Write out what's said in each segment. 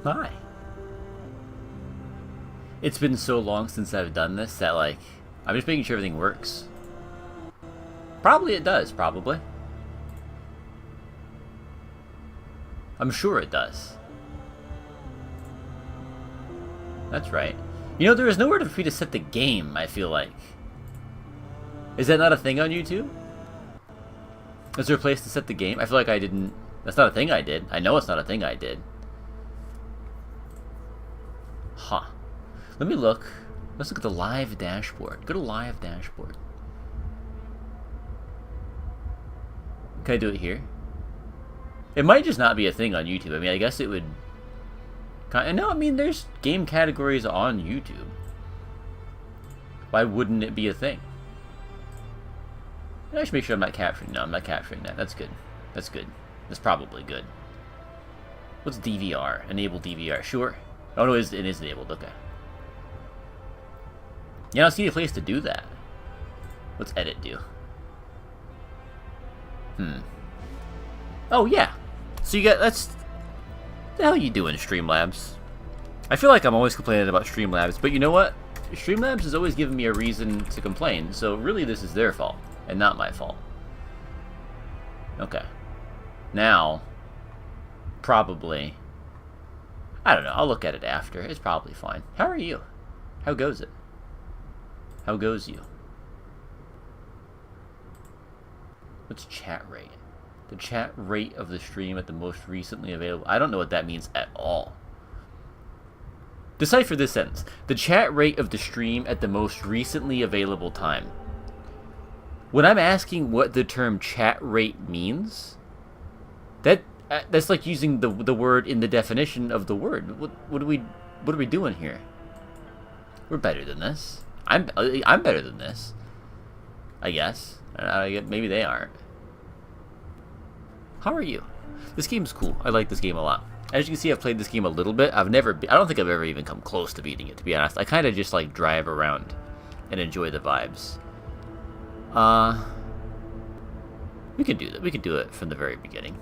Hi. It's been so long since I've done this that, like, I'm just making sure everything works. Probably it does, probably. I'm sure it does. That's right. You know, there is nowhere for me to set the game, I feel like. Is that not a thing on YouTube? Is there a place to set the game? I feel like I didn't... That's not a thing I did. I know it's not a thing I did. Huh. Let me look. Let's look at the live dashboard. Go to live dashboard. Can I do it here? It might just not be a thing on YouTube. I mean, I guess it would... No, I mean, there's game categories on YouTube. Why wouldn't it be a thing? I should make sure I'm not capturing... No, I'm not capturing that. That's good. That's good. That's probably good. What's DVR? Enable DVR. Sure. Oh, no, it is enabled. Okay. Yeah, I don't see a place to do that. What's edit do? Oh, yeah. So you got... That's... What the hell are you doing, Streamlabs? I feel like I'm always complaining about Streamlabs, but you know what? Streamlabs has always given me a reason to complain, so really this is their fault, and not my fault. Okay. Now, probably... I don't know, I'll look at it after. It's probably fine. How are you? How goes it? How goes you? What's chat rate? The chat rate of the stream at the most recently available... I don't know what that means at all. Decipher this sentence. The chat rate of the stream at the most recently available time. When I'm asking what the term chat rate means, that's like using the word in the definition of the word. What are we doing here? We're better than this. I'm better than this. I guess. Maybe they aren't. How are you? This game's cool. I like this game a lot. As you can see, I've played this game a little bit. I don't think I've ever even come close to beating it, to be honest. I kind of just like drive around and enjoy the vibes. We could do that. We could do it from the very beginning.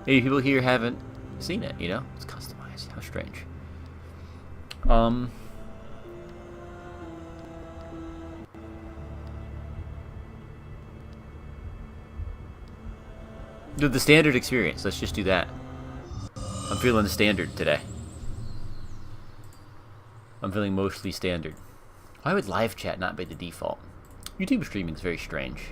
Maybe people here haven't seen it, you know? It's customized. How strange. Do the standard experience. Let's just do that. I'm feeling the standard today. I'm feeling mostly standard. Why would live chat not be the default? YouTube streaming is very strange.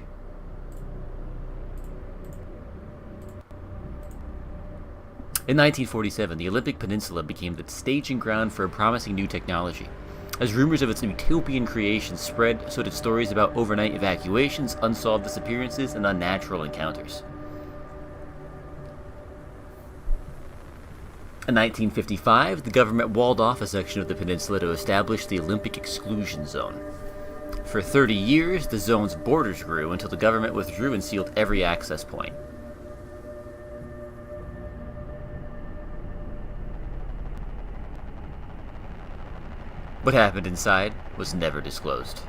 In 1947, the Olympic Peninsula became the staging ground for a promising new technology. As rumors of its utopian creation spread, so did stories about overnight evacuations, unsolved disappearances, and unnatural encounters. In 1955, the government walled off a section of the peninsula to establish the Olympic Exclusion Zone. For 30 years, the zone's borders grew until the government withdrew and sealed every access point. What happened inside was never disclosed.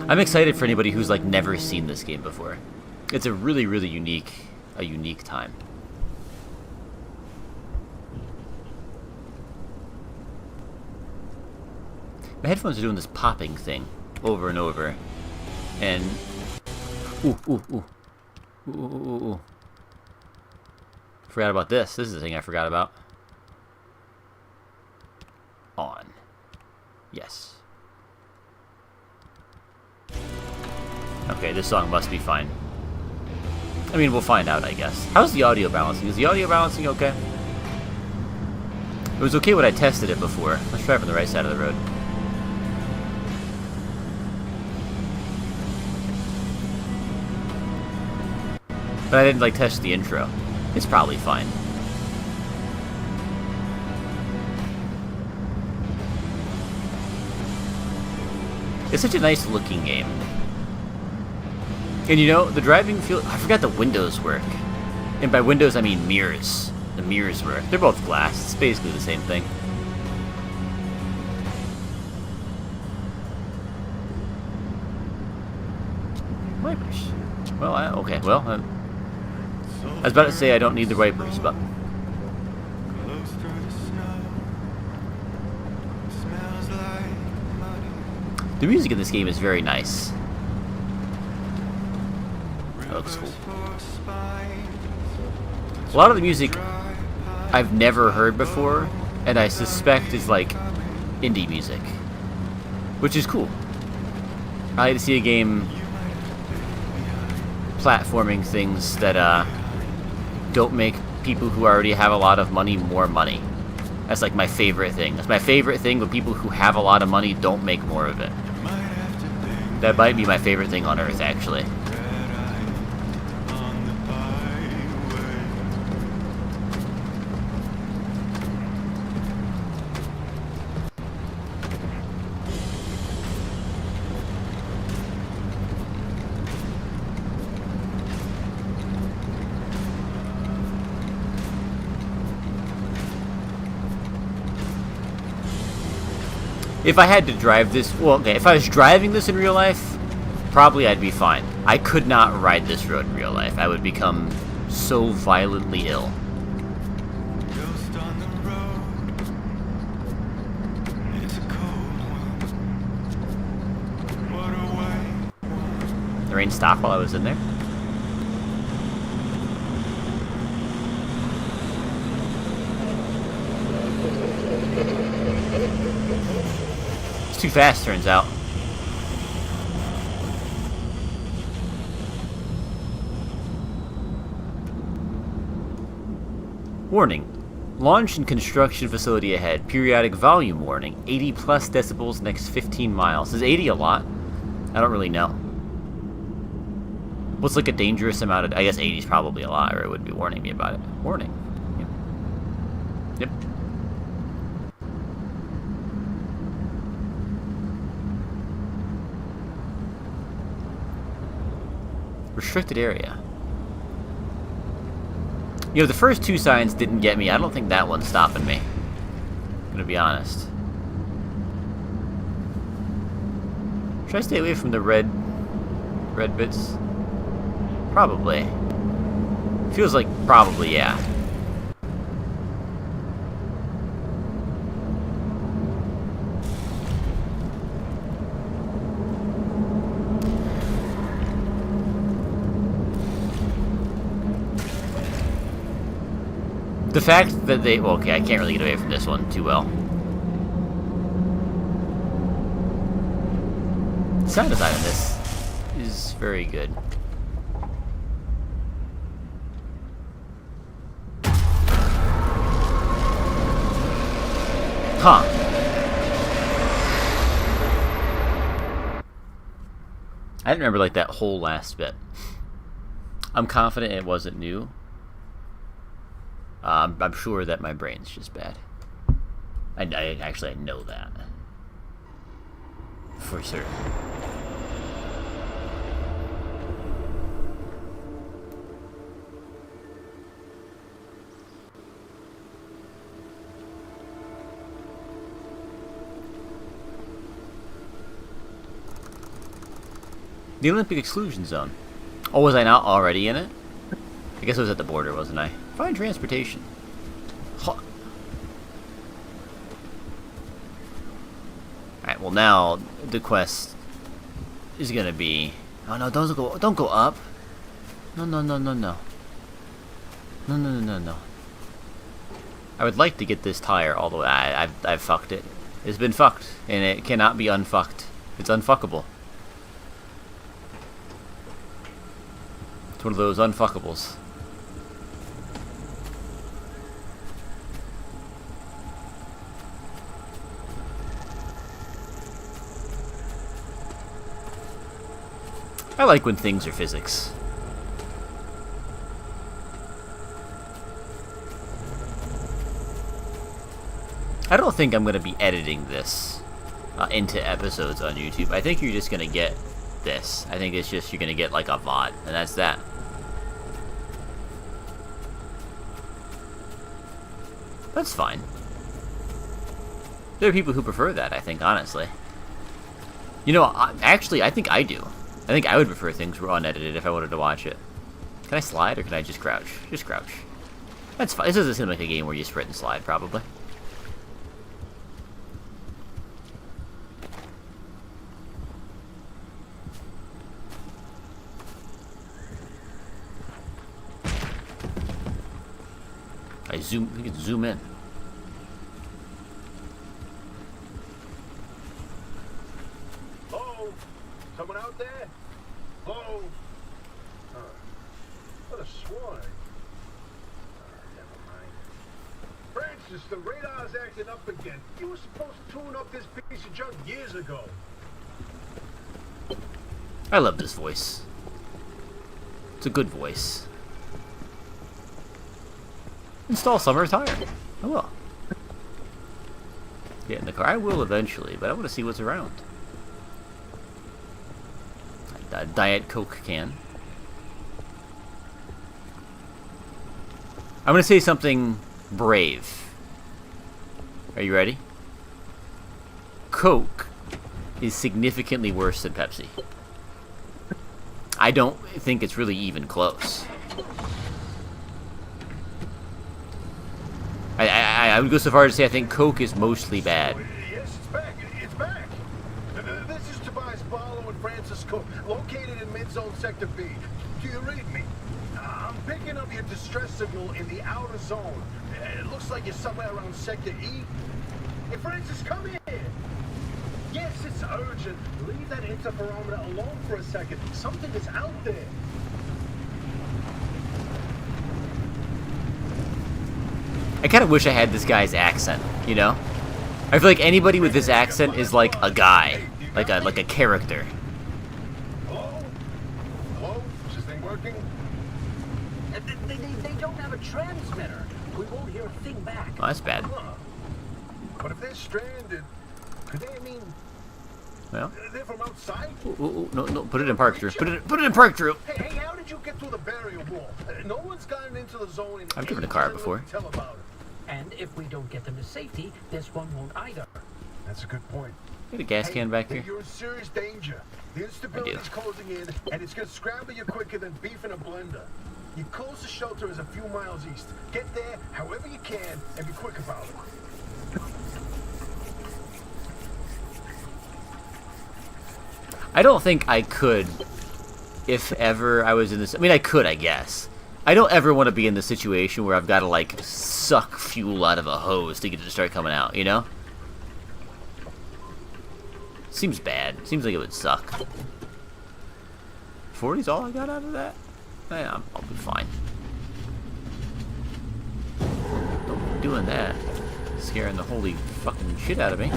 I'm excited for anybody who's like never seen this game before. It's a really, really unique time. My headphones are doing this popping thing over and over, and ooh. Forgot about this. This is the thing I forgot about. On. Yes. Okay, this song must be fine. I mean, we'll find out, I guess. How's the audio balancing? Is the audio balancing okay? It was okay when I tested it before. Let's try it from the right side of the road. But I didn't, like, test the intro. It's probably fine. It's such a nice looking game. And you know, the driving feel... I forgot the windows work. And by windows, I mean mirrors. The mirrors work. They're both glass. It's basically the same thing. Well, okay, well, I was about to say I don't need the wipers, but... The music in this game is very nice. That looks cool. A lot of the music I've never heard before, and I suspect is like indie music, which is cool. I like to see a game platforming things that don't make people who already have a lot of money more money. That's like my favorite thing. That's my favorite thing when people who have a lot of money don't make more of it. That might be my favorite thing on Earth, actually. If I had to drive this, well, okay, if I was driving this in real life, probably I'd be fine. I could not ride this road in real life. I would become so violently ill. Ghost on the road. It's a cold one. What a way. The rain stopped while I was in there. Too fast, turns out. Warning. Launch and construction facility ahead. Periodic volume warning. 80 plus decibels next 15 miles. Is 80 a lot? I don't really know. What's like a dangerous amount of... I guess 80 is probably a lot, or it would be warning me about it. Warning. Yep. Yep. Restricted area. You know, the first two signs didn't get me. I don't think that one's stopping me. I'm gonna be honest. Should I stay away from the red bits? Probably. Feels like probably, yeah. The fact that they... Well, okay, I can't really get away from this one too well. The sound design in this is very good. Huh. I didn't remember, like, that whole last bit. I'm confident it wasn't new. I'm sure that my brain's just bad. I know that. For certain. The Olympic Exclusion Zone. Oh, was I not already in it? I guess I was at the border, wasn't I? Find transportation. Huh. Alright, well now the quest is gonna be... Oh no, don't go up. No. No. I would like to get this tire all the way. I've fucked it. It's been fucked, and it cannot be unfucked. It's unfuckable. It's one of those unfuckables. I like when things are physics. I don't think I'm going to be editing this into episodes on YouTube. I think you're just going to get this. I think it's just you're going to get like a VOD, and that's that. That's fine. There are people who prefer that, I think, honestly. You know, actually, I think I do. I think I would prefer things were unedited if I wanted to watch it. Can I slide or can I just crouch? Just crouch. That's fine. This doesn't seem like a game where you sprint and slide, probably. We can zoom in. Hello? Someone out there? Hello? What a swan. Never mind. Francis, the radar's acting up again. You were supposed to tune up this piece of junk years ago. I love this voice. It's a good voice. Install summer tire. I will. Get in the car. I will eventually, but I want to see what's around. A Diet Coke can. I'm going to say something brave. Are you ready? Coke is significantly worse than Pepsi. I don't think it's really even close. I would go so far as to say I think Coke is mostly bad. Yes, it's back. It's back. This is Tobias Barlow and Francis Cook, located in mid-zone sector B. Do you read me? I'm picking up your distress signal in the outer zone. It looks like you're somewhere around sector E. Hey, Francis, come here. Yes, it's urgent. Leave that interferometer alone for a second. Something is out there. I kind of wish I had this guy's accent, you know? I feel like anybody with this accent is like a guy, like a character. Hello? Hello? Is this thing working? They don't have a transmitter. We won't hear a thing back. Oh, that's bad. Huh. But if they're stranded, could they, Well, they're from outside? ooh, no, put it in park, Drew. Put it in park, Drew. Hey, how did you get through the barrier wall? No one's gotten into the zone in I've driven a car before. Tell about it. And if we don't get them to safety, this one won't either. That's a good point. Get a gas can back here. You're in serious danger. The instability's closing in, and it's gonna scramble you quicker than beef in a blender. Your closest shelter is a few miles east. Get there however you can, and be quick about it. I don't think I could, if ever I was in this. I mean, I could, I guess. I don't ever want to be in the situation where I've got to, like, suck fuel out of a hose to get it to start coming out, you know? Seems bad. Seems like it would suck. 40's all I got out of that? Yeah, I'll be fine. Don't be doing that. Scaring the holy fucking shit out of me.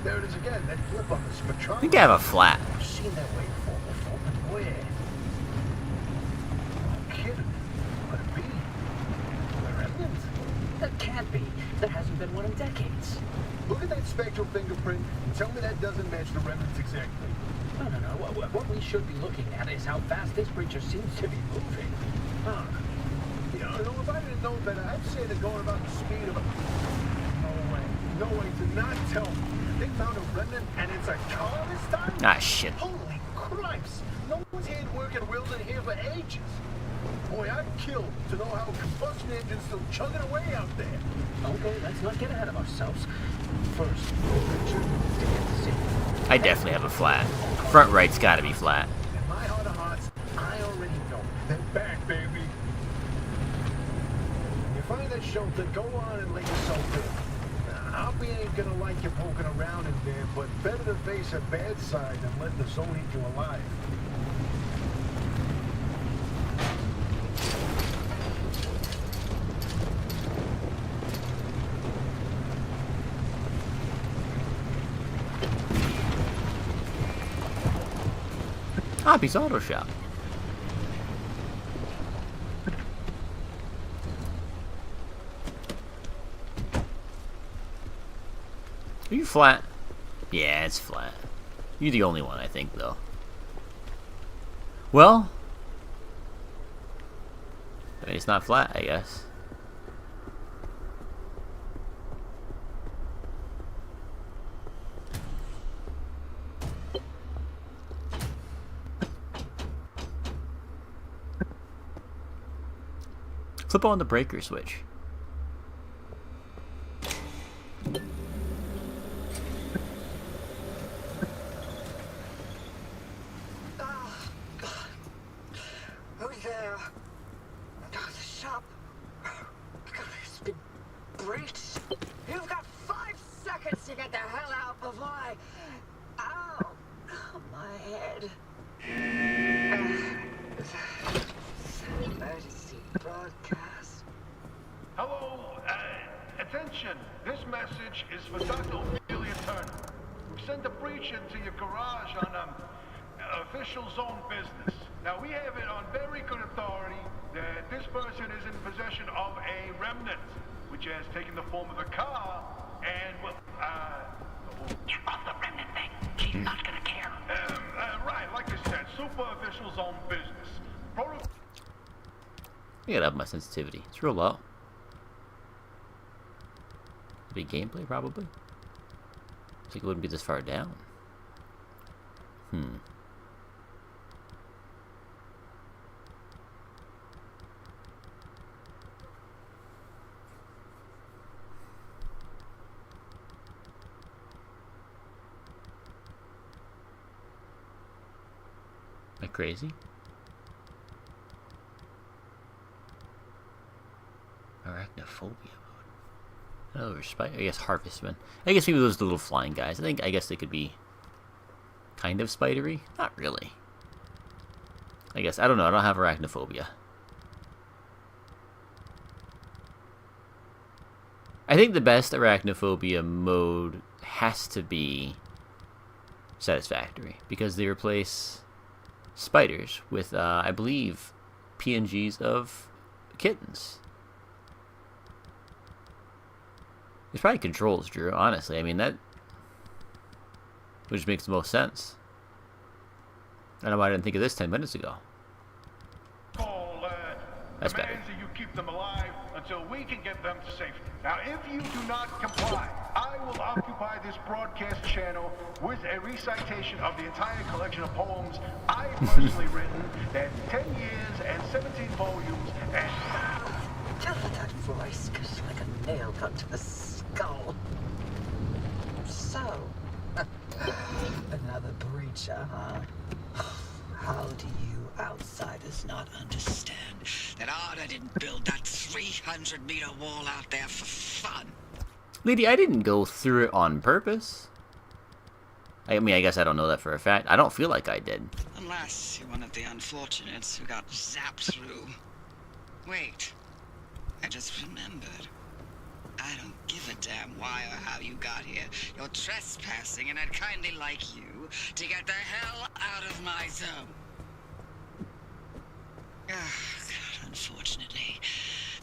There it is again, that flip on the I spectrometer. think I have a flat. I've seen that waveform before, but where? No kidding. Could it be? The remnant? That can't be. There hasn't been one in decades. Look at that spectral fingerprint and tell me that doesn't match the remnants exactly. No. What we should be looking at is how fast this creature seems to be moving. Huh. You know, if I didn't know better, I'd say they're going about the speed of a... No way, do not tell me. They found a remnant and it's a car this time? Ah, shit. Holy cripes! No one's had work at Wilden here for ages. Boy, I'd kill to know how a combustion engine's still chugging away out there. Okay, let's not get ahead of ourselves. First, Richard, to get to safety. I definitely have a flat. Front right's gotta be flat. In my heart of hearts, I already know. They're back, baby. When you find that shelter, go on and let yourself in. Hoppy ain't gonna like you poking around in there, but better to face a bad side than let the zone eat you alive. Hoppy's Auto Shop. Are you flat? Yeah, it's flat. You're the only one, I think, though. Well, I mean, it's not flat, I guess. Flip on the breaker switch. Who's there? The shop. God, it's been breached. You've got 5 seconds to get the hell out before I... Ow! My head. Emergency broadcast. Hello, attention. This message is for Dr. Ophelia Turner. We sent a breach into your garage on official zone business. Now, we have it on very good authority that this person is in possession of a remnant, which has taken the form of a car, and, well, Get off the remnant thing. She's not gonna care. right, like I said, super official zone business. I gotta up my sensitivity. It's real low. Big gameplay, probably. I think it wouldn't be this far down. Am I crazy? Arachnophobia mode. Oh, I guess Harvestman. I guess maybe those little flying guys. I guess they could be kind of spidery. Not really. I guess. I don't know. I don't have arachnophobia. I think the best arachnophobia mode has to be Satisfactory, because they replace spiders with, I believe, PNGs of kittens. It's probably controls, Drew, honestly. I mean, that... which makes the most sense. I don't know why I didn't think of this 10 minutes ago. That's better. Demands that you keep them alive until we can get them to safety. Now, if you do not comply, I will occupy this broadcast channel with a recitation of the entire collection of poems I personally written in 10 years and 17 volumes and... That voice goes like a nail gun to the skull. So, another breacher, huh? How do you outsiders not understand that Arda didn't build that 300-meter wall out there for fun? Lady, I didn't go through it on purpose. I mean, I guess I don't know that for a fact. I don't feel like I did. Unless you're one of the unfortunates who got zapped through. Wait, I just remembered. I don't give a damn why or how you got here. You're trespassing, and I'd kindly like you to get the hell out of my zone. God, unfortunately,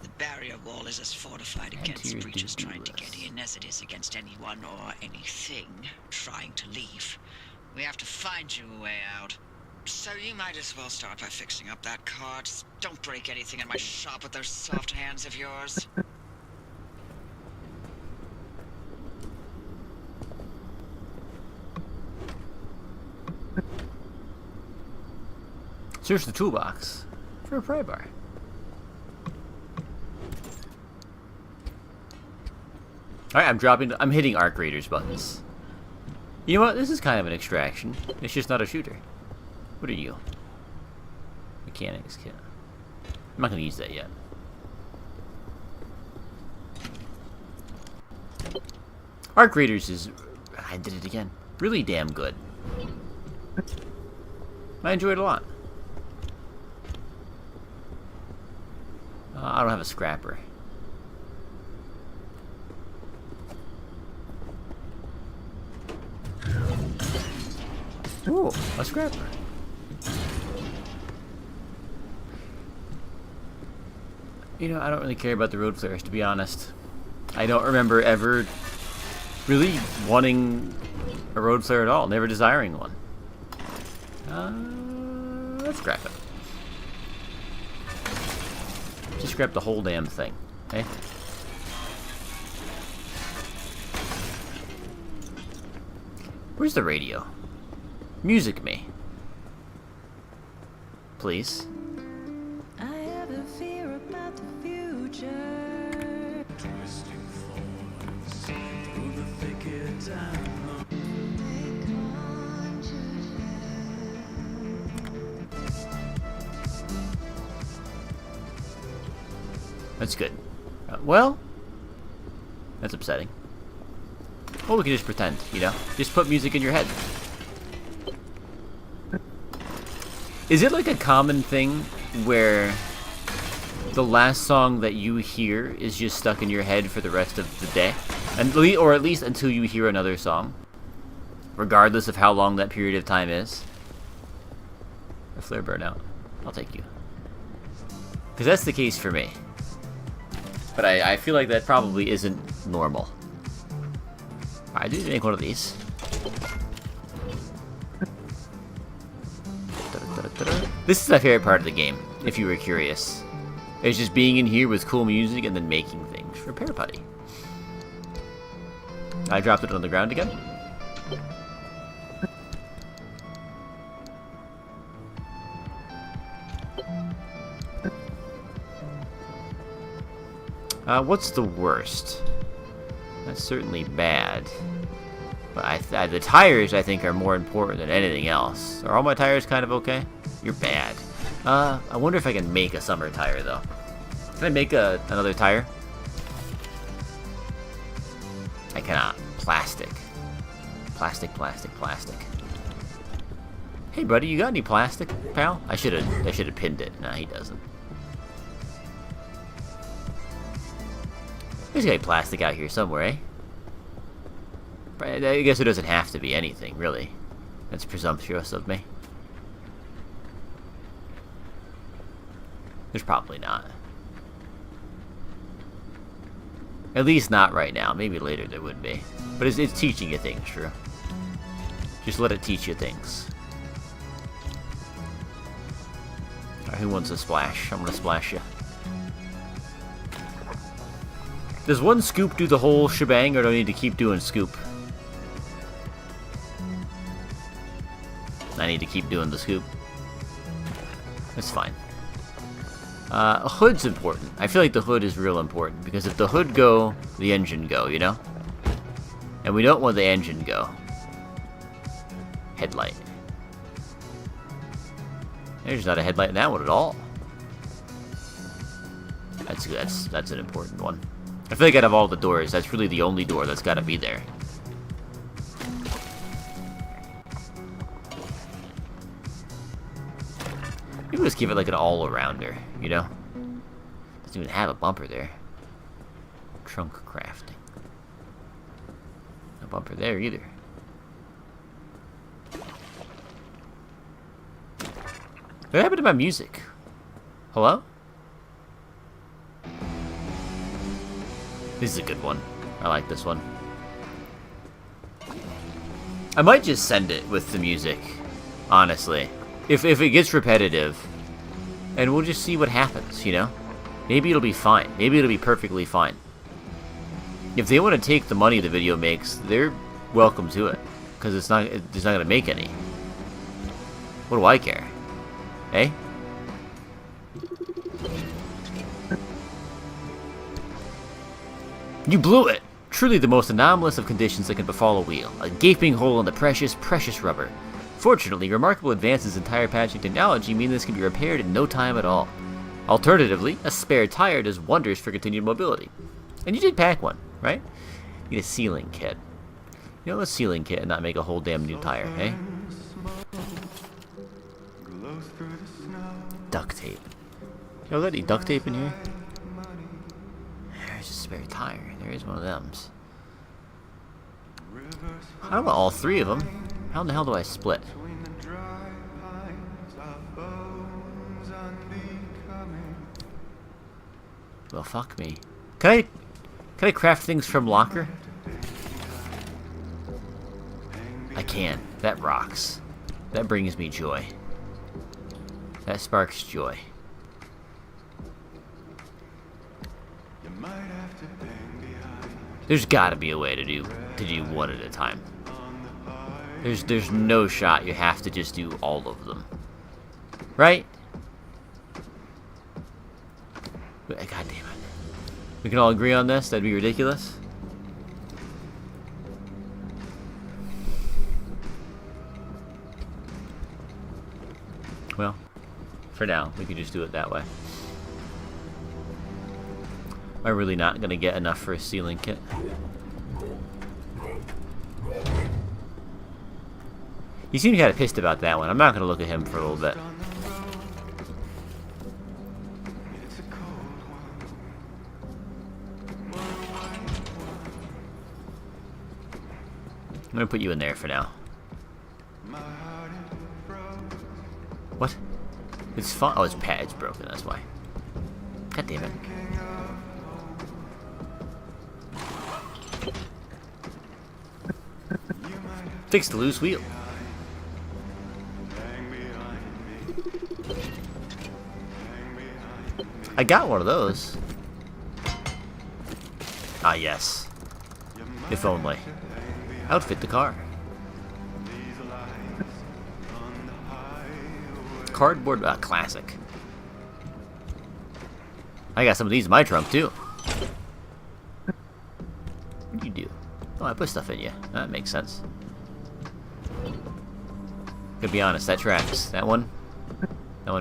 the barrier wall is as fortified against breaches trying to get in as it is against anyone or anything trying to leave. We have to find you a way out. So you might as well start by fixing up that car. Just don't break anything in my shop with those soft hands of yours. Search the toolbox for a pry bar. Alright, I'm hitting Arc Raiders buttons. You know what? This is kind of an extraction. It's just not a shooter. What are you? Mechanics kit. I'm not going to use that yet. Arc Raiders is... I did it again. Really damn good. I enjoyed it a lot. I don't have a scrapper. Ooh, a scrapper. You know, I don't really care about the road flares, to be honest. I don't remember ever really wanting a road flare at all, never desiring one. Let's scrap it. Just scrap the whole damn thing. Okay? Where's the radio? Music me. Please. I have a fear about the future. Twisting forwards through the thicket and That's good. Well, that's upsetting. Well, we can just pretend, you know? Just put music in your head. Is it like a common thing where the last song that you hear is just stuck in your head for the rest of the day? Or at least until you hear another song? Regardless of how long that period of time is? A flare burnout. I'll take you. Because that's the case for me. But I feel like that probably isn't normal. I do need to make one of these. This is my favorite part of the game, if you were curious. It's just being in here with cool music and then making things. Repair putty. I dropped it on the ground again. What's the worst? That's certainly bad. But the tires, I think, are more important than anything else. Are all my tires kind of okay? You're bad. I wonder if I can make a summer tire, though. Can I make another tire? I cannot. Plastic. Plastic, plastic, plastic. Hey, buddy, you got any plastic, pal? I should have pinned it. Nah, he doesn't. There's gotta be plastic out here somewhere, eh? I guess it doesn't have to be anything, really. That's presumptuous of me. There's probably not. At least not right now. Maybe later there would be. But it's teaching you things, Drew. Just let it teach you things. Alright, who wants a splash? I'm gonna splash you. Does one scoop do the whole shebang, or do I need to keep doing scoop? I need to keep doing the scoop. That's fine. A hood's important. I feel like the hood is real important, because if the hood go, the engine go, you know? And we don't want the engine go. Headlight. There's not a headlight in that one at all. That's an important one. I feel like out of all the doors, that's really the only door that's gotta be there. Maybe let's give it like an all-arounder, you know? Doesn't even have a bumper there. Trunk crafting. No bumper there either. What happened to my music? Hello? This is a good one. I like this one. I might just send it with the music, honestly. If it gets repetitive, and we'll just see what happens, you know? Maybe it'll be fine. Maybe it'll be perfectly fine. If they want to take the money the video makes, they're welcome to it. Because it's not going to make any. What do I care? Eh? You blew it! Truly the most anomalous of conditions that can befall a wheel. A gaping hole in the precious, precious rubber. Fortunately, remarkable advances in tire patching technology mean this can be repaired in no time at all. Alternatively, a spare tire does wonders for continued mobility. And you did pack one, right? Need a sealing kit. You know, let's sealing kit and not make a whole damn new tire, eh? Duct tape. Yo, got any duct tape in here? There's a spare tire. There is one of them. I don't want all three of them. How in the hell do I split? Well, fuck me. Can I craft things from locker? I can. That rocks. That brings me joy. That sparks joy. You might have to hang behind. There's gotta be a way to do one at a time. There's no shot you have to just do all of them. Right? God damn it. We can all agree on this? That'd be ridiculous. Well, for now, we can just do it that way. Am I really not gonna get enough for a ceiling kit? He seemed kind of pissed about that one. I'm not gonna look at him for a little bit. On the road. It's a cold one. I'm gonna put you in there for now. My heart is frozen. What? It's fun. Oh, it's broken. That's why. God damn it. Fix the loose wheel. I got one of those. Ah, yes. If only. Outfit the car. Cardboard, classic. I got some of these in my trunk too. What do you do? Oh, I put stuff in you. That makes sense. To be honest, that tracks. That one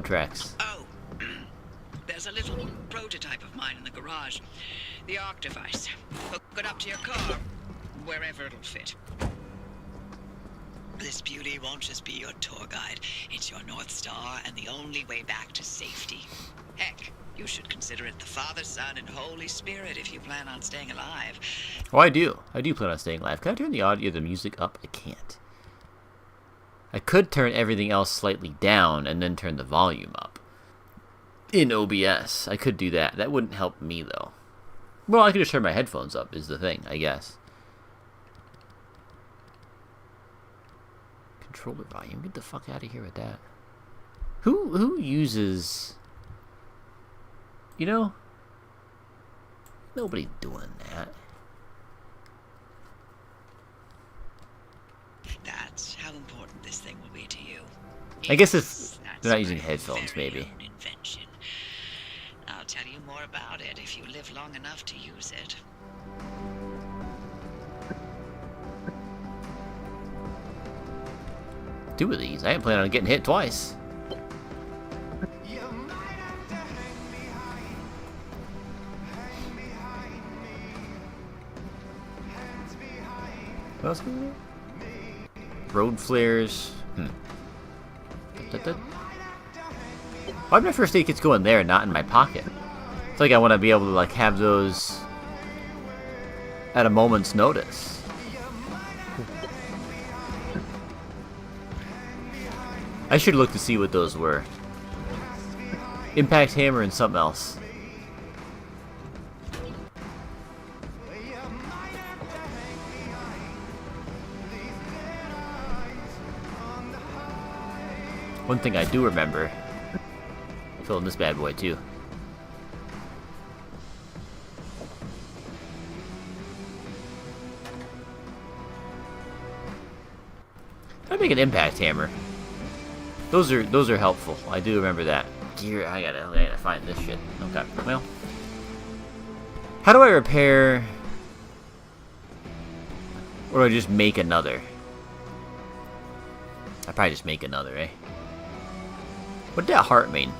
tracks. Oh, there's a little prototype of mine in the garage. The ARC device. Hook it up to your car, wherever it'll fit. This beauty won't just be your tour guide. It's your North Star and the only way back to safety. Heck, you should consider it the Father, Son, and Holy Spirit if you plan on staying alive. Oh, I do. I do plan on staying live. Can I turn the audio, the music up? I can't. I could turn everything else slightly down and then turn the volume up. In OBS. I could do that. That wouldn't help me, though. Well, I could just turn my headphones up, is the thing, I guess. Controller volume. Get the fuck out of here with that. Who uses... You know? Nobody's doing that. That's how important this thing will be to you. I guess if Yes, they're not that's using my headphones, very maybe. own invention. I'll tell you more about it if you live long enough to use it. Two of these. I ain't planning on getting hit twice. You might have to hang behind. Hang behind me. Hands behind. What else can we do? Road flares. Why did my first aid kits go in there and not in my pocket? It's like I want to be able to like have those at a moment's notice. I should look to see what those were. Impact hammer and something else. One thing I do remember, filling this bad boy too. I make an impact hammer. Those are helpful. I do remember that. Gear. I gotta find this shit. Okay. Well, how do I repair? Or do I just make another? I probably just make another, eh? What did that heart mean?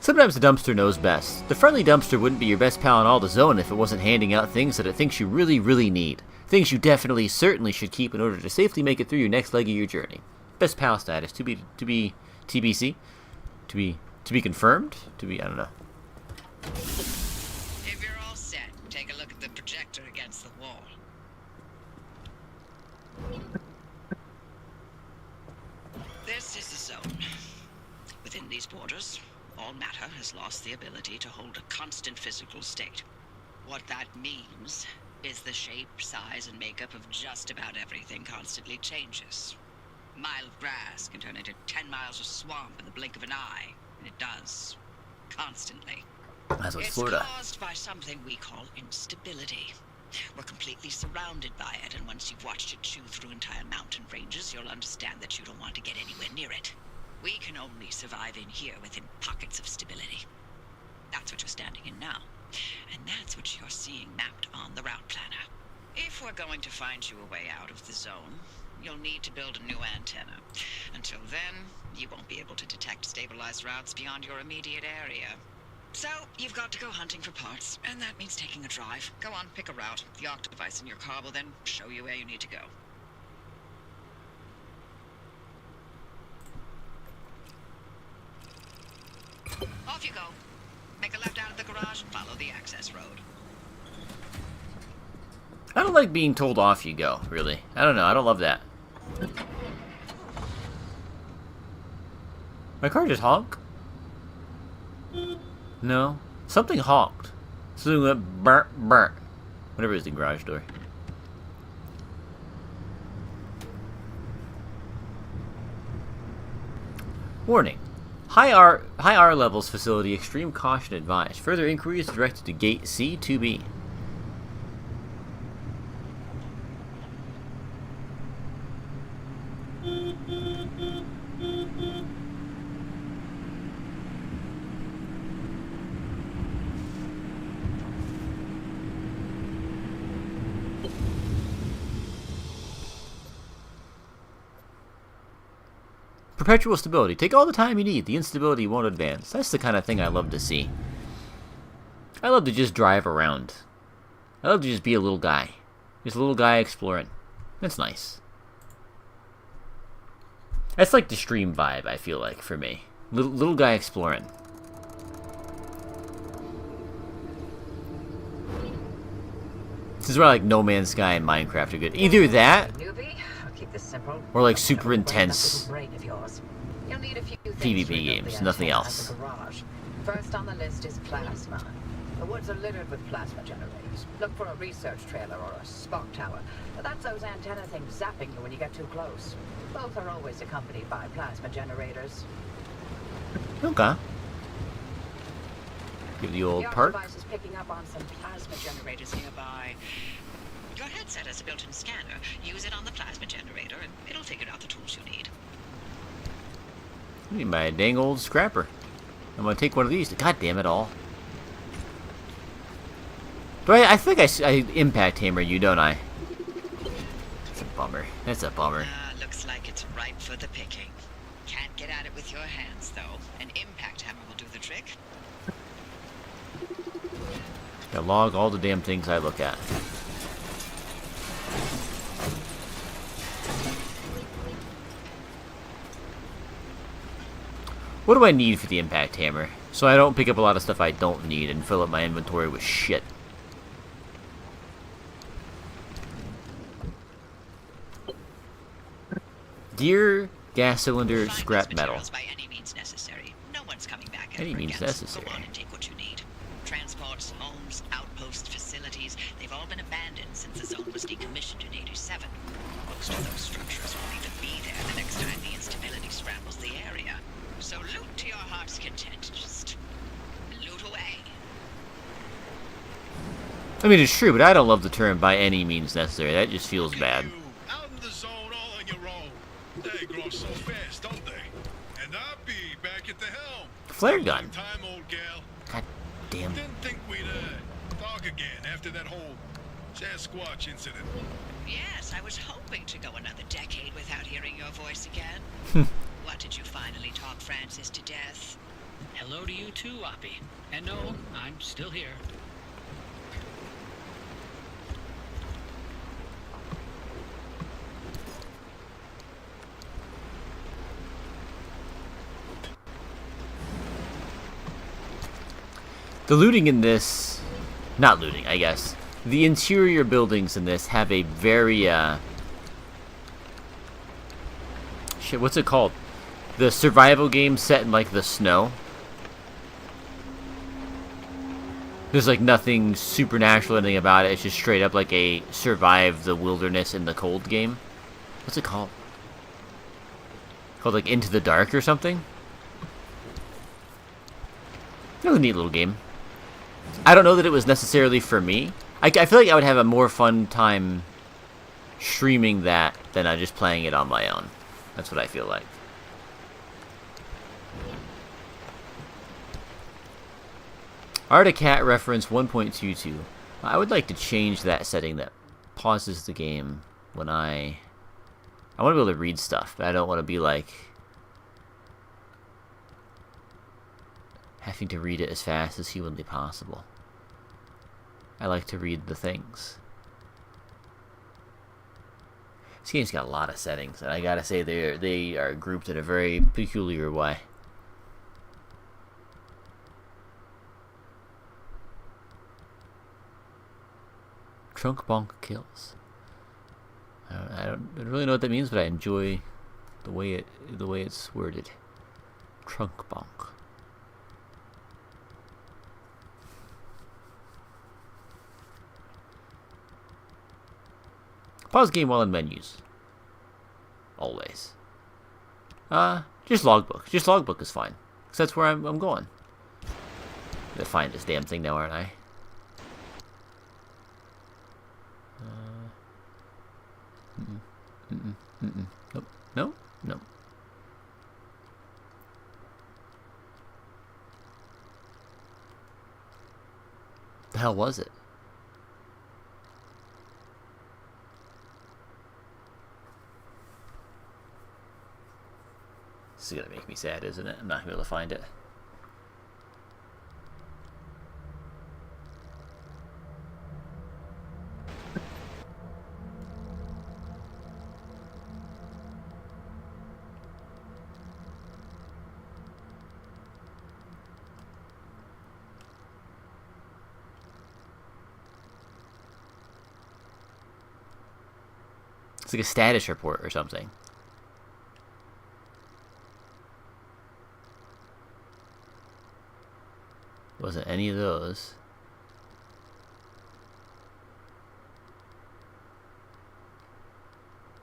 Sometimes the dumpster knows best. The friendly dumpster wouldn't be your best pal in all the zone if it wasn't handing out things that it thinks you really, really need. Things you definitely, certainly should keep in order to safely make it through your next leg of your journey. Best pal status to be TBC, to be confirmed, I don't know. If you're all set, take a look at the projector against the wall. This is the zone. Within these borders, all matter has lost the ability to hold a constant physical state. What that means is the shape, size, and makeup of just about everything constantly changes. A mile of grass can turn into 10 miles of swamp in the blink of an eye, and it does. Constantly. That's what's It's Florida. caused by something we call instability. We're completely surrounded by it, and once you've watched it chew through entire mountain ranges, you'll understand that you don't want to get anywhere near it. We can only survive in here within pockets of stability. That's what you're standing in now. And that's what you're seeing mapped on the route planner. If we're going to find you a way out of the zone, you'll need to build a new antenna. Until then, you won't be able to detect stabilized routes beyond your immediate area. So, you've got to go hunting for parts, and that means taking a drive. Go on, pick a route. The Arc device in your car will then show you where you need to go. Off you go. Make a left out of the garage and follow the access road. I don't like being told off you go, really. I don't know, I don't love that. My car just honked? No. Something honked. Something went burnt, burnt. Whatever is the garage door. Warning. High R levels facility, extreme caution advised. Further inquiry is directed to gate C2B. Perpetual stability. Take all the time you need. The instability won't advance. That's the kind of thing I love to see. I love to just drive around. I love to just be a little guy. Just a little guy exploring. That's nice. That's like the stream vibe, I feel like, for me. Little guy exploring. This is where like No Man's Sky and Minecraft are good. Either that, Newbie, I'll keep this simple. or like super intense Brain of yours. You'll need a few things PvP to build games, the nothing antenna else. and the garage. First on the list is plasma. The woods are littered with plasma generators. Look for a research trailer or a spark tower. That's those antenna things zapping you when you get too close. Both are always accompanied by plasma generators. Okay. Give the old The park. device is picking up on some plasma Generators nearby. Your headset has a built-in scanner. Use it on the plasma generator, and it'll figure out the tools you need. You need my dang old scrapper. I'm gonna take one of these. God damn it all. Do I think I impact hammer you, don't I? That's a bummer. That's a bummer. Looks like it's ripe for the picking. Can't get at it with your hands, though. An impact hammer will do the trick. I log all the damn things I look at. What do I need for the impact hammer? So I don't pick up a lot of stuff I don't need and fill up my inventory with shit. Gear, gas cylinder, Find scrap those metal. materials by any means necessary. No one's coming back Any ever means again. necessary. Go on and take what you need. Transports, homes, outposts, facilities, they've all been abandoned since the zone was decommissioned in 87. Most of those structures won't even be there the next time the instability scrambles the area. So loot to your heart's content. Just loot away. I mean, it's true, but I don't love the term by any means necessary. That just feels Look bad. at you, out in the zone all on your own. They grow so fast, don't they? And I'll be back at the helm. Flare gun. Long time, old gal. God damn. Didn't think we'd talk again after that whole Sasquatch incident. Yes, I was hoping to go another decade without hearing your voice again. What, did you finally talk Francis to death? Hello to you too, Oppie. And no, I'm still here. The looting in this... Not looting, I guess. The interior buildings in this have a very, shit, what's it called? The survival game set in, like, the snow. There's like nothing supernatural or anything about it. It's just straight up like a survive the wilderness in the cold game. What's it called? Called like Into the Dark or something? That was a neat little game. I don't know that it was necessarily for me. I feel like I would have a more fun time streaming that than just playing it on my own. That's what I feel like. Articat reference 1.22. I would like to change that setting that pauses the game when I want to be able to read stuff, but I don't want to be like having to read it as fast as humanly possible. I like to read the things. This game's got a lot of settings, and I gotta say they are grouped in a very peculiar way. Trunk bonk kills. I don't really know what that means, but I enjoy the way it's worded. Trunk bonk. Pause game while in menus. Always. Just logbook. Just logbook is fine. Because that's where I'm going. I'm gonna find this damn thing now, aren't I? Nope. No? No. The hell was it? This is gonna make me sad, isn't it? I'm not gonna be able to find it. It's like a status report or something. Wasn't any of those.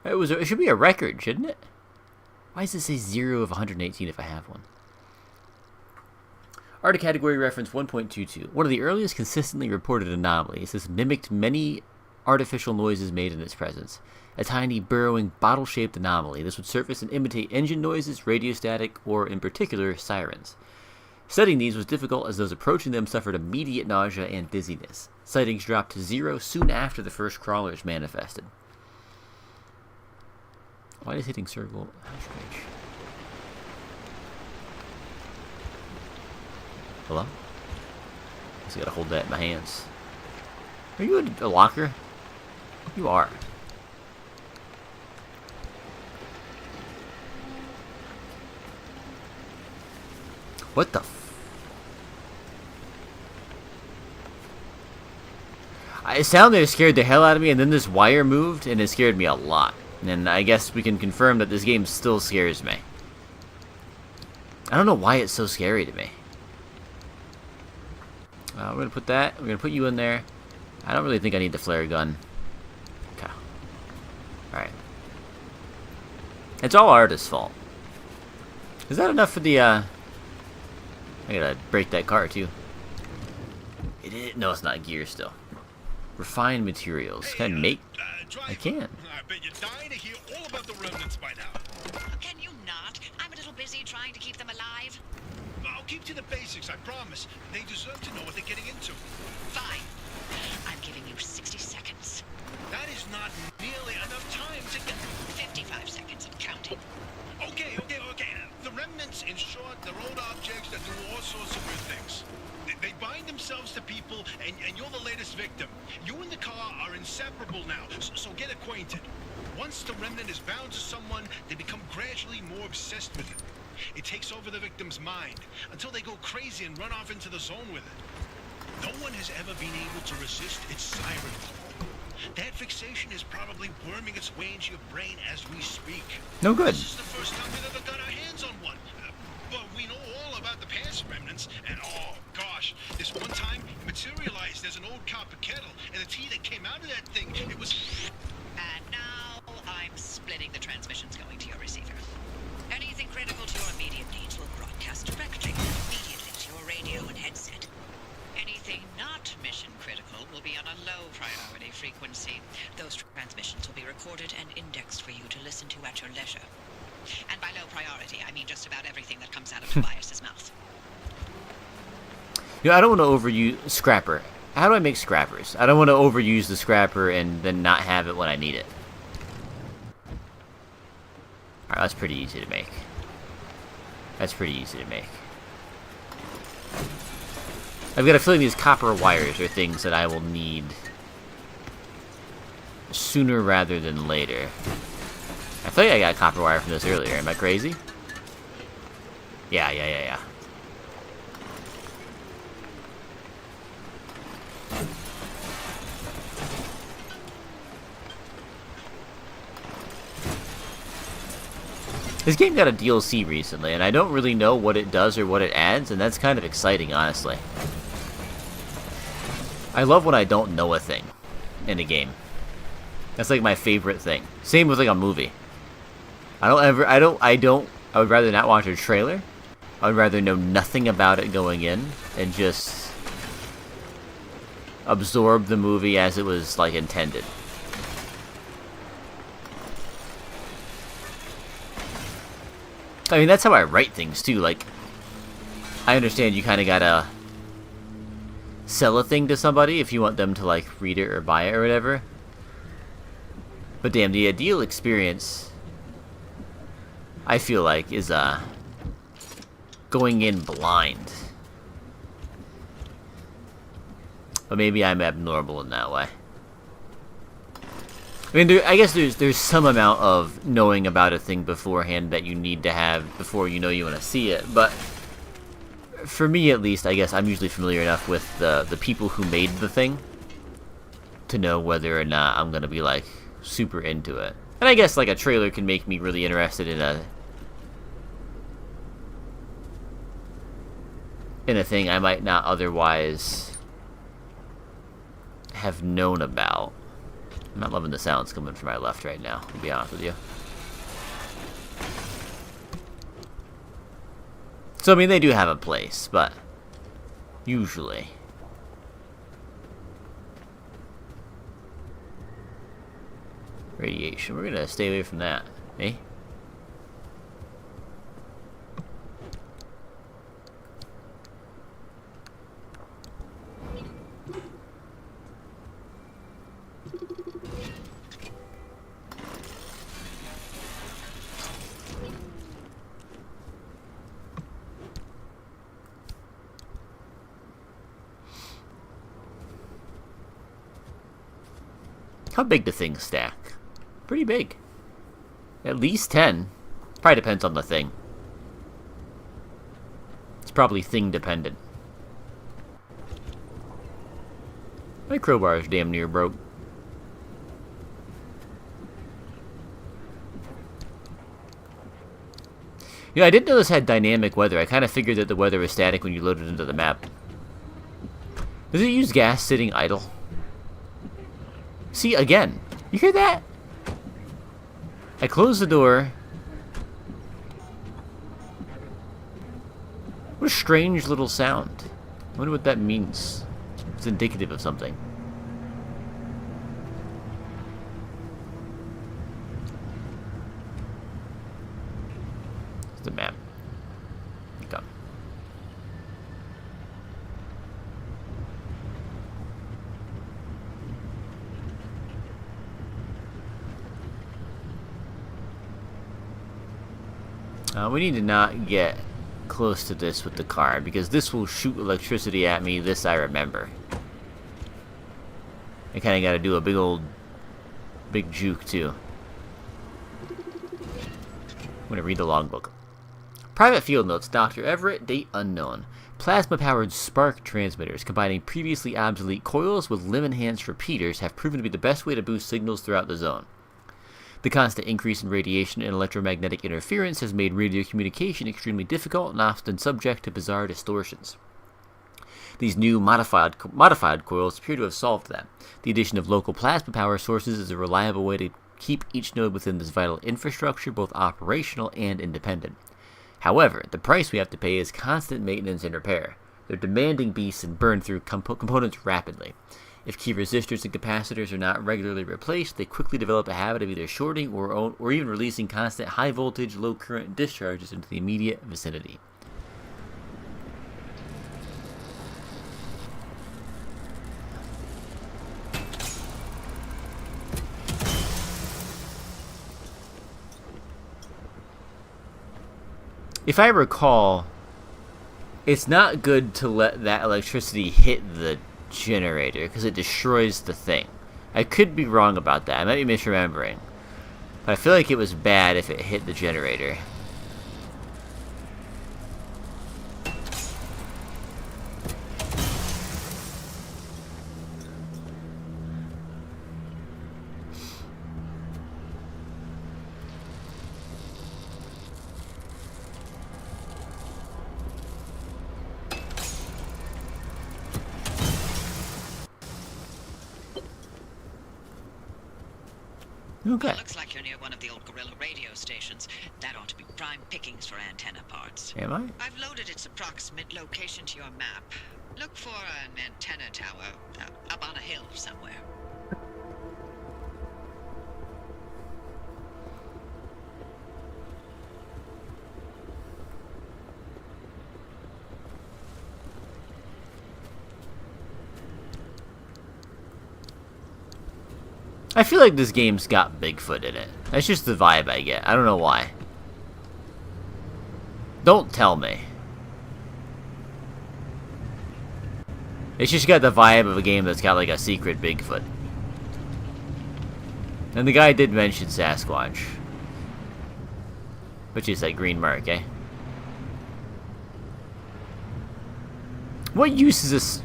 It should be a record, shouldn't it? Why does it say 0 of 118 if I have one? Art category reference 1.22. One of the earliest consistently reported anomalies. This mimicked many artificial noises made in its presence. A tiny, burrowing, bottle-shaped anomaly. This would surface and imitate engine noises, radio static, or, in particular, sirens. Studying these was difficult as those approaching them suffered immediate nausea and dizziness. Sightings dropped to 0 soon after the first crawlers manifested. Why is hitting circle? How strange. Hello? I just gotta hold that in my hands. Are you a locker? You are. What the it sounded like it scared the hell out of me, and then this wire moved, and it scared me a lot. And I guess we can confirm that this game still scares me. I don't know why it's so scary to me. We're gonna put that. We're gonna put you in there. I don't really think I need the flare gun. Okay. Alright. It's all artist's fault. Is that enough for the, I gotta break that car, too. It is. No, it's not gear still. Refined materials. Can I make? I can. I bet you're dying to hear all about the remnants by now. Can you not? I'm a little busy trying to keep them alive. I'll keep to the basics, I promise. They deserve to know what they're getting into. Fine. I'm giving you 60 seconds. That is not nearly enough time to get... 55 seconds and counting. Okay. The remnants, in short, they're old objects that do all sorts of good things. They bind themselves to people, and you're the latest victim. You and the car are inseparable now, so get acquainted. Once the remnant is bound to someone, they become gradually more obsessed with it. It takes over the victim's mind, until they go crazy and run off into the zone with it. No one has ever been able to resist its siren call. That fixation is probably worming its way into your brain as we speak. No good. This is the first time we've ever got our hands on one. But we know all about the past remnants, and oh gosh, this one time it materialized as an old copper kettle, and the tea that came out of that thing, it was... And now I'm splitting the transmissions going to your receiver. Anything critical to your immediate needs will broadcast directly, immediately to your radio and headset. Anything not mission critical will be on a low priority frequency. Those transmissions will be recorded and indexed for you to listen to at your leisure. And by low priority, I mean just about everything that comes out of Tobias's mouth. You know, I don't want to overuse Scrapper. How do I make Scrappers? I don't want to overuse the Scrapper and then not have it when I need it. Alright, that's pretty easy to make. That's pretty easy to make. I've got a feeling these copper wires are things that I will need sooner rather than later. I thought I got a copper wire from this earlier. Am I crazy? Yeah. This game got a DLC recently, and I don't really know what it does or what it adds, and that's kind of exciting, honestly. I love when I don't know a thing in a game. That's like my favorite thing. Same with like a movie. I would rather not watch a trailer. I would rather know nothing about it going in and just absorb the movie as it was like intended. I mean, that's how I write things too. Like, I understand you kind of gotta sell a thing to somebody if you want them to like read it or buy it or whatever. But damn, the ideal experience, I feel like, is going in blind. But maybe I'm abnormal in that way. I mean, I guess there's some amount of knowing about a thing beforehand that you need to have before you know you want to see it. But for me, at least, I guess I'm usually familiar enough with the people who made the thing to know whether or not I'm gonna be like super into it. And I guess like a trailer can make me really interested in a thing I might not otherwise have known about. I'm not loving the sounds coming from my left right now, to be honest with you. So, I mean, they do have a place, but usually. Radiation. We're gonna stay away from that, eh? How big do things stack? Pretty big. At least 10. Probably depends on the thing. It's probably thing dependent. My crowbar is damn near broke. You know, I didn't know this had dynamic weather. I kind of figured that the weather was static when you loaded it into the map. Does it use gas sitting idle? See, again. You hear that? I close the door. What a strange little sound. I wonder what that means. It's indicative of something. It's the map. Done. We need to not get close to this with the car, because this will shoot electricity at me. This I remember. I kind of got to do a big juke too. I'm going to read the logbook. Private field notes, Dr. Everett, date unknown. Plasma-powered spark transmitters combining previously obsolete coils with limb-enhanced repeaters have proven to be the best way to boost signals throughout the zone. The constant increase in radiation and electromagnetic interference has made radio communication extremely difficult and often subject to bizarre distortions. These new modified coils appear to have solved that. The addition of local plasma power sources is a reliable way to keep each node within this vital infrastructure both operational and independent. However, the price we have to pay is constant maintenance and repair. They're demanding beasts and burn through components rapidly. If key resistors and capacitors are not regularly replaced, they quickly develop a habit of either shorting or even releasing constant high voltage, low current discharges into the immediate vicinity. If I recall, it's not good to let that electricity hit the generator because it destroys the thing. I could be wrong about that. I might be misremembering. But I feel like it was bad if it hit the generator. Okay. Well, looks like you're near one of the old Gorilla radio stations. That ought to be prime pickings for antenna parts. Am I? I've loaded its approximate location to your map. Look for an antenna tower up on a hill somewhere. I feel like this game's got Bigfoot in it. That's just the vibe I get. I don't know why. Don't tell me. It's just got the vibe of a game that's got like a secret Bigfoot. And the guy did mention Sasquatch. Which is that green mark, eh? What use is this?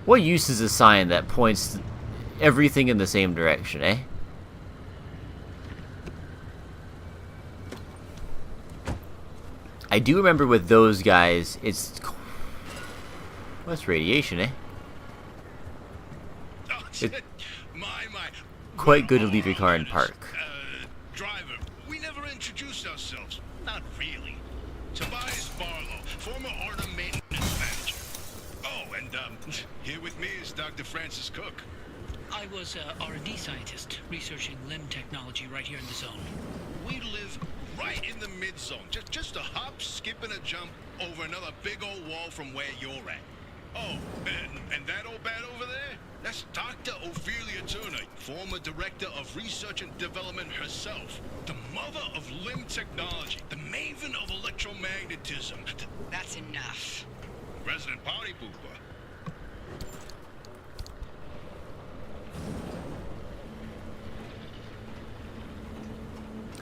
What use is a sign that points everything in the same direction, eh? I do remember with those guys, it's... What's radiation, eh? It's quite good to leave your car in park. Driver, we never introduced ourselves. Not really. Tobias Barlow, former Artem maintenance manager. Oh, and here with me is Dr. Francis Cook. I was a R&D scientist researching limb technology right here in the zone. We live right in the mid-zone. Just a hop, skip, and a jump over another big old wall from where you're at. Oh, and that old bat over there? That's Dr. Ophelia Turner, former director of research and development herself. The mother of limb technology, the maven of electromagnetism. That's enough. Resident party pooper.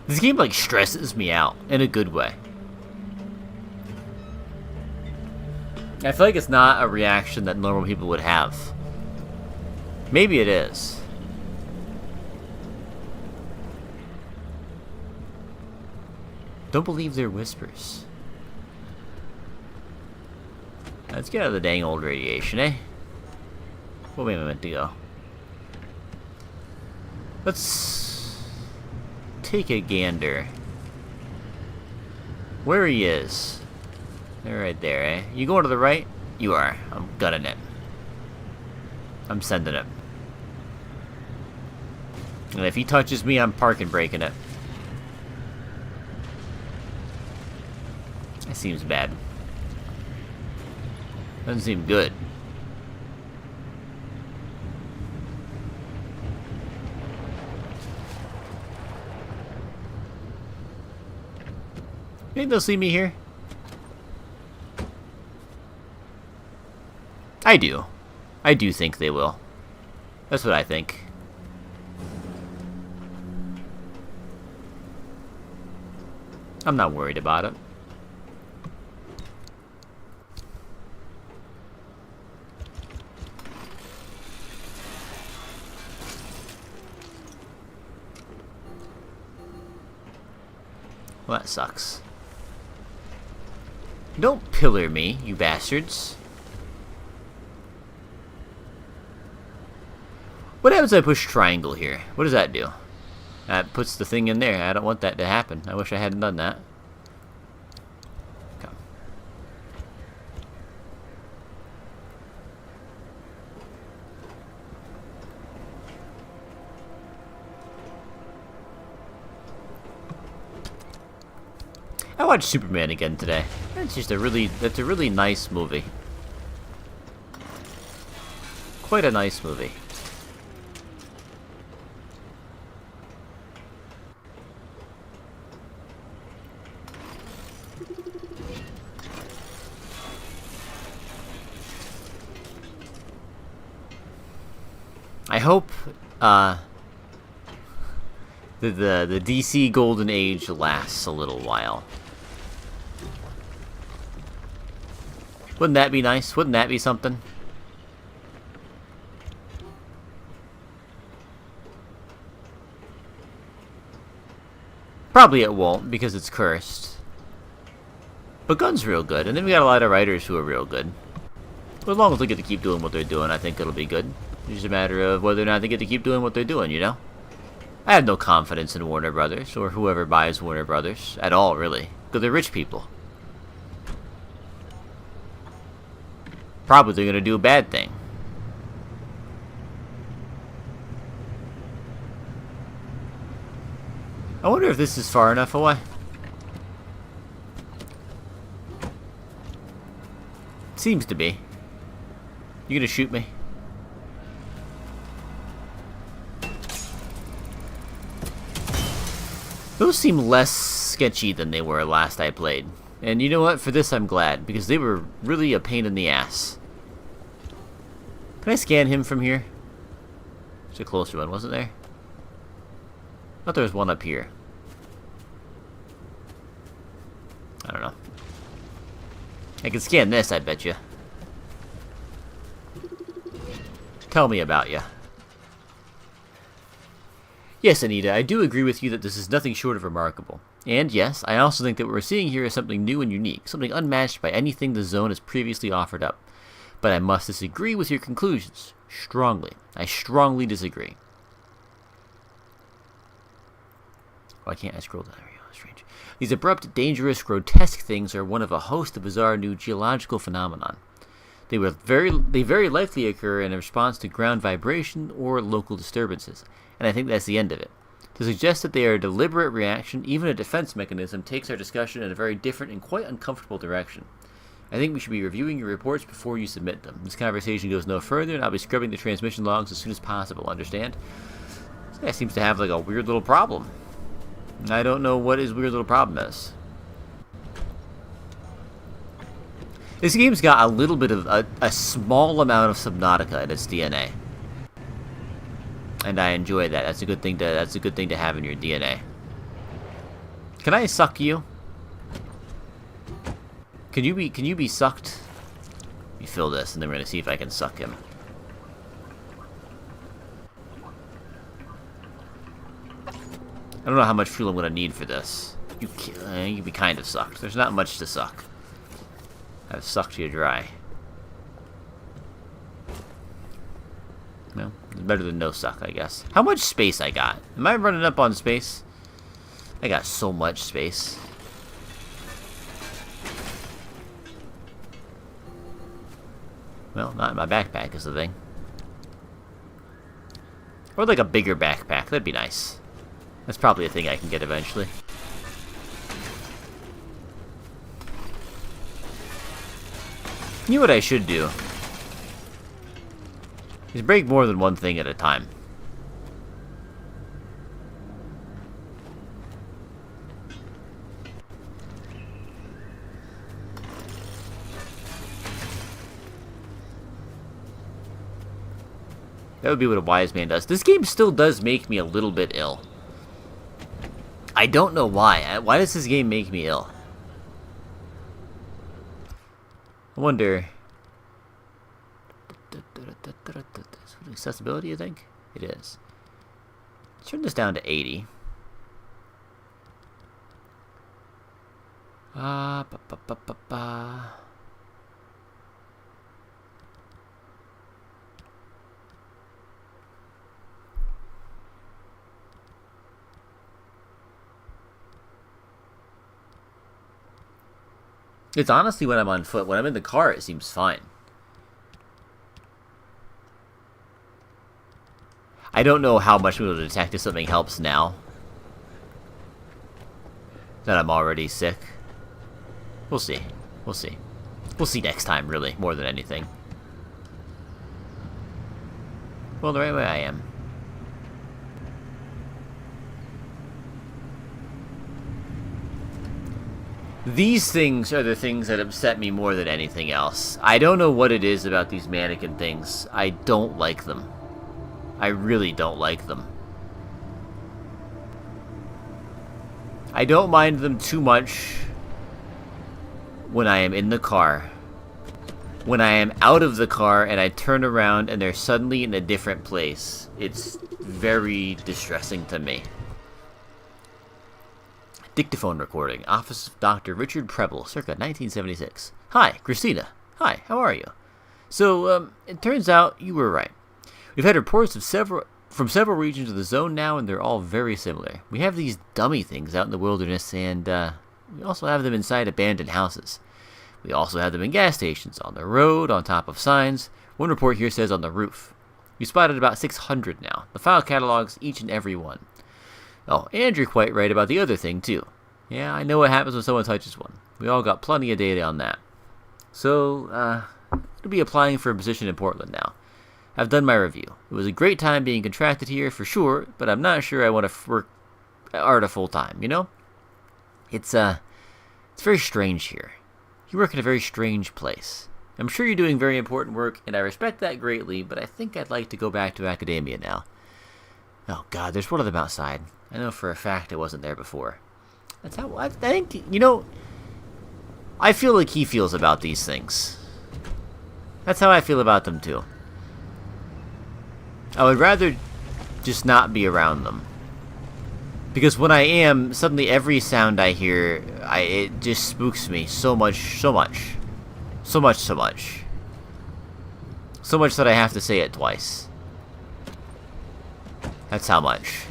This game like stresses me out in a good way. I feel like it's not a reaction that normal people would have. Maybe it is. Don't believe their whispers. Let's get out of the dang old radiation, eh? Where am I meant to go? Let's take a gander. Where he is. They're right there, eh? You going to the right? You are. I'm gunning it. I'm sending it. And if he touches me, I'm parking braking it. That seems bad. Doesn't seem good. You think they'll see me here? I do. I do think they will. That's what I think. I'm not worried about it. Well, that sucks. Don't pillar me, you bastards. What happens if I push triangle here? What does that do? That puts the thing in there. I don't want that to happen. I wish I hadn't done that. Come. I watched Superman again today. That's a really nice movie. Quite a nice movie. I hope the DC Golden Age lasts a little while. Wouldn't that be nice? Wouldn't that be something? Probably it won't, because it's cursed. But Gun's real good, and then we got a lot of writers who are real good. But as long as they get to keep doing what they're doing, I think it'll be good. It's just a matter of whether or not they get to keep doing what they're doing, you know? I have no confidence in Warner Brothers, or whoever buys Warner Brothers, at all, really. Because they're rich people. Probably they're gonna do a bad thing. I wonder if this is far enough away. Seems to be. You gonna shoot me? Those seem less sketchy than they were last I played. And you know what? For this I'm glad, because they were really a pain in the ass. Can I scan him from here? There's a closer one, wasn't there? I thought there was one up here. I don't know. I can scan this, I bet you. Tell me about you. Yes, Anita, I do agree with you that this is nothing short of remarkable. And yes, I also think that what we're seeing here is something new and unique, something unmatched by anything the Zone has previously offered up. But I must disagree with your conclusions. Strongly. I strongly disagree. Why can't I scroll down? There we go. Strange. These abrupt, dangerous, grotesque things are one of a host of bizarre new geological phenomenon. They very likely occur in response to ground vibration or local disturbances, and I think that's the end of it. To suggest that they are a deliberate reaction, even a defense mechanism, takes our discussion in a very different and quite uncomfortable direction. I think we should be reviewing your reports before you submit them. This conversation goes no further, and I'll be scrubbing the transmission logs as soon as possible, understand? This guy seems to have like a weird little problem. I don't know what his weird little problem is. This game's got a little bit of a small amount of Subnautica in its DNA. And I enjoy that. That's a good thing to have in your DNA. Can I suck you? Can you be sucked? Let me fill this, and then we're gonna see if I can suck him. I don't know how much fuel I'm gonna need for this. You can be kind of sucked. There's not much to suck. I've sucked you dry. Well, it's better than no suck, I guess. How much space I got? Am I running up on space? I got so much space. Well, not in my backpack is the thing. Or like a bigger backpack. That'd be nice. That's probably a thing I can get eventually. You know what I should do? Is break more than one thing at a time. That would be what a wise man does. This game still does make me a little bit ill. I don't know why. Why does this game make me ill? I wonder... Accessibility, I think? It is. Let's turn this down to 80. Ba, ba, ba, ba, ba. It's honestly when I'm on foot. When I'm in the car, it seems fine. I don't know how much we'll detect if something helps now that I'm already sick. We'll see. We'll see. We'll see next time, really, more than anything. Well, the right way I am. These things are the things that upset me more than anything else. I don't know what it is about these mannequin things. I don't like them. I really don't like them. I don't mind them too much when I am in the car. When I am out of the car and I turn around and they're suddenly in a different place, it's very distressing to me. Dictaphone recording. Office of Dr. Richard Preble, circa 1976. Hi, Christina. Hi, how are you? So, it turns out you were right. We've had reports of from several regions of the zone now, and they're all very similar. We have these dummy things out in the wilderness, and we also have them inside abandoned houses. We also have them in gas stations, on the road, on top of signs. One report here says on the roof. We spotted about 600 now. The file catalogs each and every one. Oh, and you're quite right about the other thing, too. Yeah, I know what happens when someone touches one. We all got plenty of data on that. So, I'll be applying for a position in Portland now. I've done my review. It was a great time being contracted here, for sure, but I'm not sure I want to work art a full time, you know? It's very strange here. You work in a very strange place. I'm sure you're doing very important work, and I respect that greatly, but I think I'd like to go back to academia now. Oh god, there's one of them outside. I know for a fact it wasn't there before. That's how I think, you know, I feel like he feels about these things. That's how I feel about them too. I would rather just not be around them. Because when I am, suddenly every sound I hear, it just spooks me so much. So much that I have to say it twice. That's how much.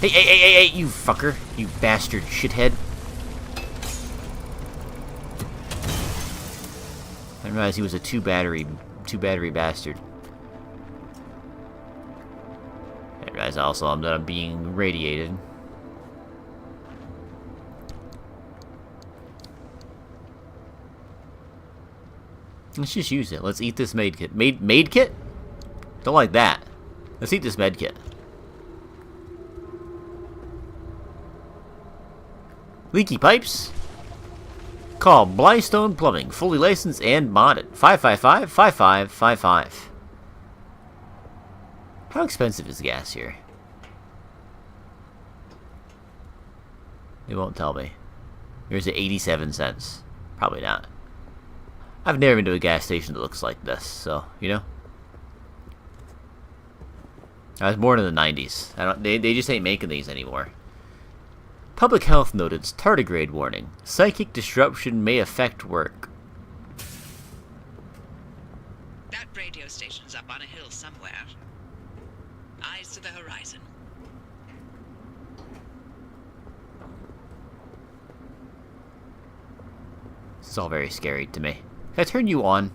Hey, you fucker. You bastard shithead. I didn't realize he was a two battery bastard. I didn't realize also that I'm being radiated. Let's just use it. Let's eat this maid kit. Maid kit? Don't like that. Let's eat this med kit. Leaky pipes? Call Blystone Plumbing, fully licensed and modded. 555-5555. How expensive is gas here? They won't tell me. Here's at 87 cents. Probably not. I've never been to a gas station that looks like this, so, you know. I was born in the 90s. They just ain't making these anymore. Public health notice, tardigrade warning. Psychic disruption may affect work. That radio station's up on a hill somewhere. Eyes to the horizon. This is all very scary to me. Can I turn you on?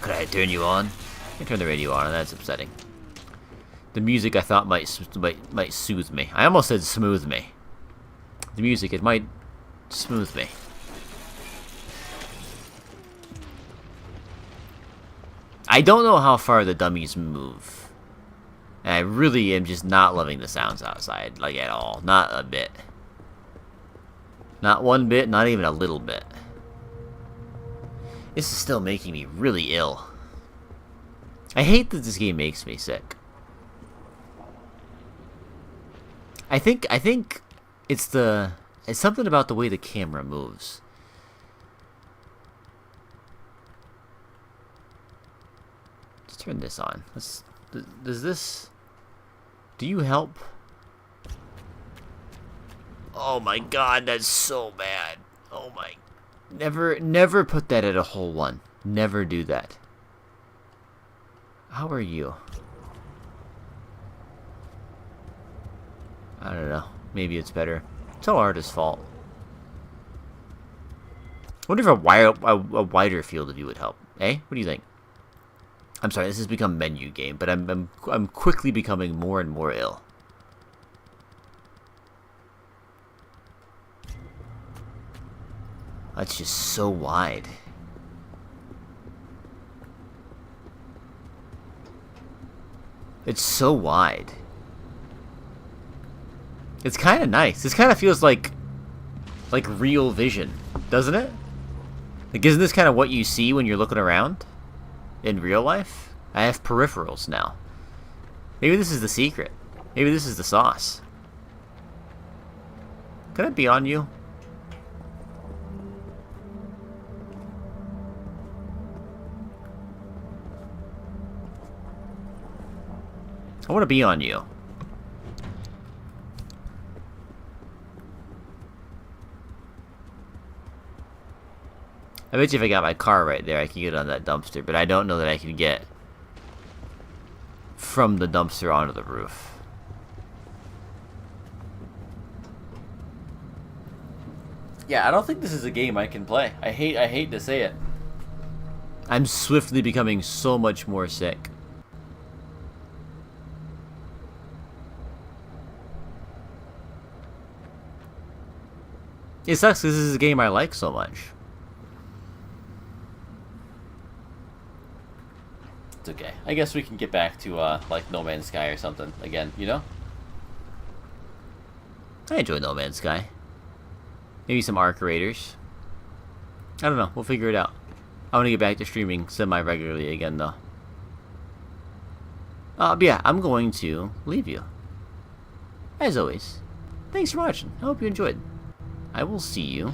Could I turn you on? I can turn the radio on, and that's upsetting. The music I thought might soothe me. I almost said smooth me. The music, it might smooth me. I don't know how far the dummies move. And I really am just not loving the sounds outside, like at all. Not a bit. Not one bit, not even a little bit. This is still making me really ill. I hate that this game makes me sick. I think it's something about the way the camera moves. Let's turn this on. Does this... Do you help? Oh my god, that's so bad. Oh my... Never put that at a hole 1. Never do that. How are you? I don't know. Maybe it's better. It's all artist's fault. I wonder if a wider field of view would help. Eh? What do you think? I'm sorry, this has become menu game, but I'm quickly becoming more and more ill. That's just so wide. It's so wide. It's kind of nice. This kind of feels like real vision, doesn't it? Like, isn't this kind of what you see when you're looking around in real life? I have peripherals now. Maybe this is the secret. Maybe this is the sauce. Can it be on you? I want to be on you. I bet you if I got my car right there, I could get on that dumpster, but I don't know that I can get from the dumpster onto the roof. Yeah, I don't think this is a game I can play. I hate to say it. I'm swiftly becoming so much more sick. It sucks because this is a game I like so much. It's okay. I guess we can get back to, like, No Man's Sky or something again, you know? I enjoy No Man's Sky. Maybe some Arc Raiders. I don't know. We'll figure it out. I want to get back to streaming semi-regularly again, though. But yeah, I'm going to leave you. As always, thanks for watching. I hope you enjoyed. I will see you